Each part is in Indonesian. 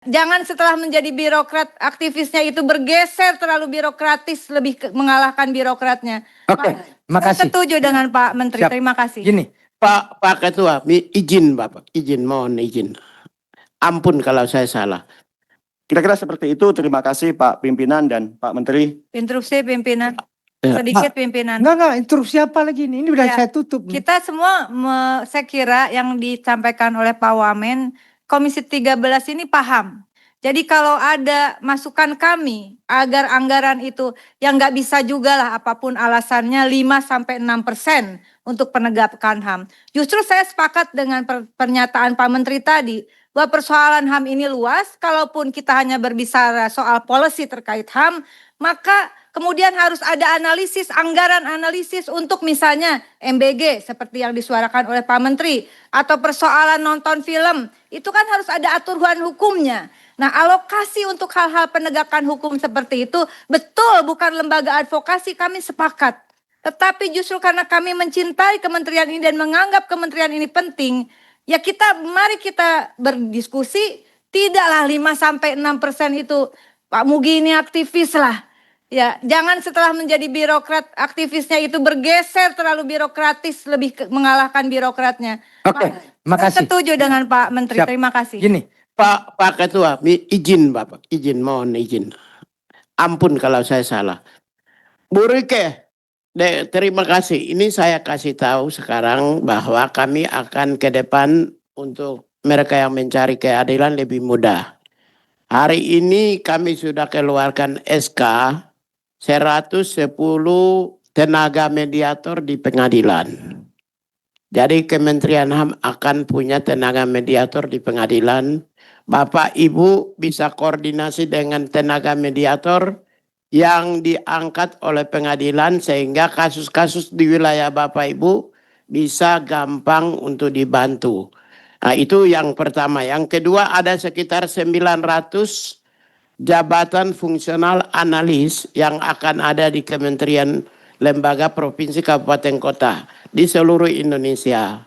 Jangan setelah menjadi birokrat, aktivisnya itu bergeser terlalu birokratis, lebih mengalahkan birokratnya. Oke, makasih. Saya setuju dengan Pak Menteri. Siap. Terima kasih. Gini, Pak Ketua, izin Bapak, mohon izin. Ampun kalau saya salah. Kira-kira seperti itu. Terima kasih Pak Pimpinan dan Pak Menteri. Instruksi pimpinan. Ya. Sedikit pimpinan. enggak, instruksi apa lagi ini? Ini udah Ya, saya tutup. Kita semua, saya kira yang disampaikan oleh Pak Wamen, Komisi 13 ini paham. Jadi kalau ada masukan kami agar anggaran itu yang nggak bisa juga lah apapun alasannya 5-6% untuk penegakan HAM. Justru saya sepakat dengan pernyataan Pak Menteri tadi bahwa persoalan HAM ini luas. Kalaupun kita hanya berbicara soal policy terkait HAM, maka kemudian harus ada anggaran analisis untuk misalnya MBG seperti yang disuarakan oleh Pak Menteri. Atau persoalan nonton film, itu kan harus ada aturan hukumnya. Nah, alokasi untuk hal-hal penegakan hukum seperti itu betul bukan lembaga advokasi, kami sepakat. Tetapi justru karena kami mencintai kementerian ini dan menganggap kementerian ini penting, ya mari kita berdiskusi, tidaklah 5-6% itu. Pak Mugi ini aktivis lah. Ya, jangan setelah menjadi birokrat, aktivisnya itu bergeser terlalu birokratis, lebih mengalahkan birokratnya. Oke, makasih. Saya setuju dengan Pak Menteri. Siap. Terima kasih. Gini, Pak Ketua, izin Bapak, mohon izin. Ampun kalau saya salah. Bu Rike, terima kasih. Ini saya kasih tahu sekarang bahwa kami akan ke depan untuk mereka yang mencari keadilan lebih mudah. Hari ini kami sudah keluarkan SK 110 tenaga mediator di pengadilan. Jadi Kementerian HAM akan punya tenaga mediator di pengadilan. Bapak Ibu bisa koordinasi dengan tenaga mediator yang diangkat oleh pengadilan sehingga kasus-kasus di wilayah Bapak Ibu bisa gampang untuk dibantu. Nah, itu yang pertama. Yang kedua, ada sekitar 900 jabatan fungsional analis yang akan ada di kementerian, lembaga, provinsi, kabupaten, kota di seluruh Indonesia.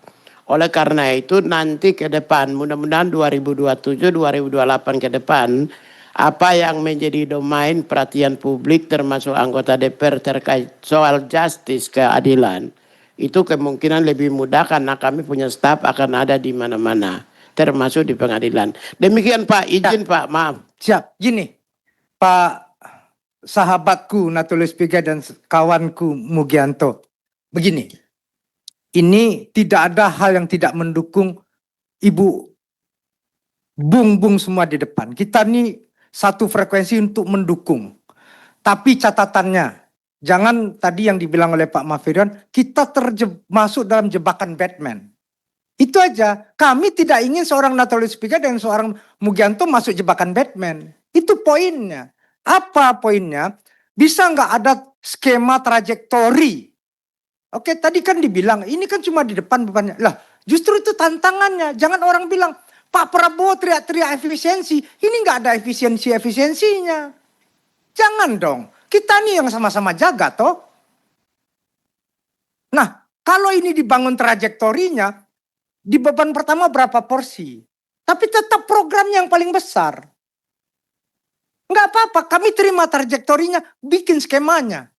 Oleh karena itu nanti ke depan, mudah-mudahan 2027-2028 ke depan, apa yang menjadi domain perhatian publik termasuk anggota DPR terkait soal justice, keadilan, itu kemungkinan lebih mudah karena kami punya staf akan ada di mana-mana, termasuk di pengadilan. Demikian Pak, izin Pak, maaf. siap. Gini, Pak sahabatku Natulus Pigai dan kawanku Mugianto. Begini, ini tidak ada hal yang tidak mendukung Ibu Bung semua di depan. Kita ini satu frekuensi untuk mendukung. Tapi catatannya, jangan tadi yang dibilang oleh Pak Mahfirian, kita masuk dalam jebakan Batman. Itu aja. Kami tidak ingin seorang Natulus Pigai dan seorang Mugianto masuk jebakan Batman. Itu poinnya. Apa poinnya? Bisa nggak ada skema trajektori? Oke, tadi kan dibilang, ini kan cuma di depan-depannya. Lah, justru itu tantangannya. Jangan orang bilang, Pak Prabowo teriak-teriak efisiensi. Ini nggak ada efisiensinya. Jangan dong. Kita nih yang sama-sama jaga, toh. Nah, kalau ini dibangun trajektorinya, di beban pertama berapa porsi? Tapi tetap program yang paling besar. Nggak apa-apa, kami terima trajektorinya, bikin skemanya.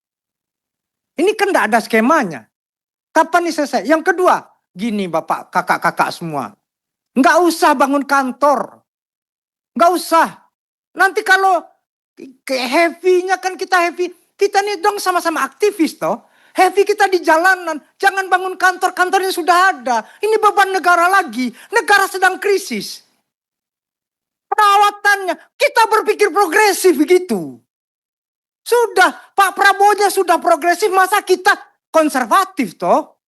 Ini kan nggak ada skemanya. Kapan ini selesai? Yang kedua, gini Bapak, kakak-kakak semua. Nggak usah bangun kantor. Nggak usah. Nanti kalau heavy-nya kan kita heavy. Kita nih dong sama-sama aktivis toh. Heavy kita di jalanan. Jangan bangun kantor-kantornya sudah ada. Ini beban negara lagi. Negara sedang krisis. Perawatannya, kita berpikir progresif begitu. Sudah, Pak Prabowo-nya sudah progresif, masa kita konservatif toh?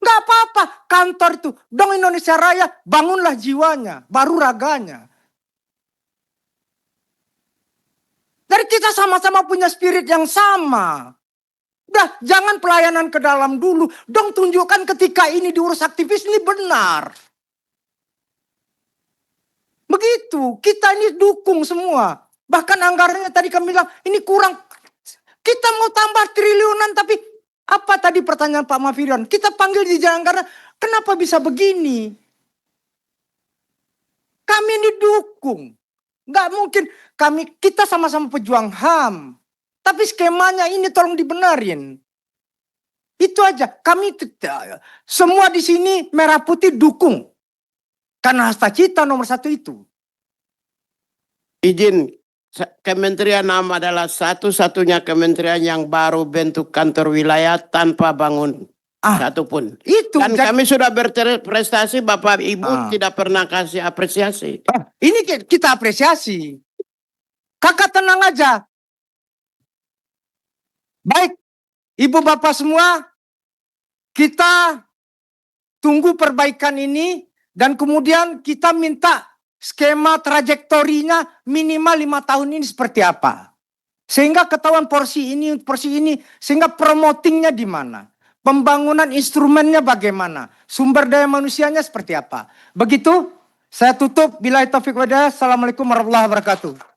Nggak apa-apa, kantor itu, dong Indonesia Raya, bangunlah jiwanya, baru raganya. Dari kita sama-sama punya spirit yang sama. Dah, jangan pelayanan ke dalam dulu, dong tunjukkan ketika ini diurus aktivis ini benar. Begitu, kita ini dukung semua. Bahkan anggarannya tadi kami bilang, ini kurang. Kita mau tambah triliunan, tapi apa tadi pertanyaan Pak Mahfirian? Kita panggil di jalan karena kenapa bisa begini? Kami ini dukung. Nggak mungkin kita sama-sama pejuang HAM. Tapi skemanya ini tolong dibenarin. Itu aja. Kami semua di sini merah putih dukung. Karena hasta cita nomor 1 itu. Izin, Kementerian HAM adalah satu-satunya kementerian yang baru bentuk kantor wilayah tanpa bangun satupun. Itu. Dan kami sudah berprestasi, Bapak Ibu tidak pernah kasih apresiasi. Ini kita apresiasi. Kakak tenang aja. Baik, Ibu Bapak semua, kita tunggu perbaikan ini dan kemudian kita minta skema trajektorinya minimal 5 tahun ini seperti apa. Sehingga ketahuan porsi ini, sehingga promotingnya di mana. Pembangunan instrumennya bagaimana. Sumber daya manusianya seperti apa. Begitu, saya tutup. Billahi taufiq wal hidayah. Assalamualaikum warahmatullahi wabarakatuh.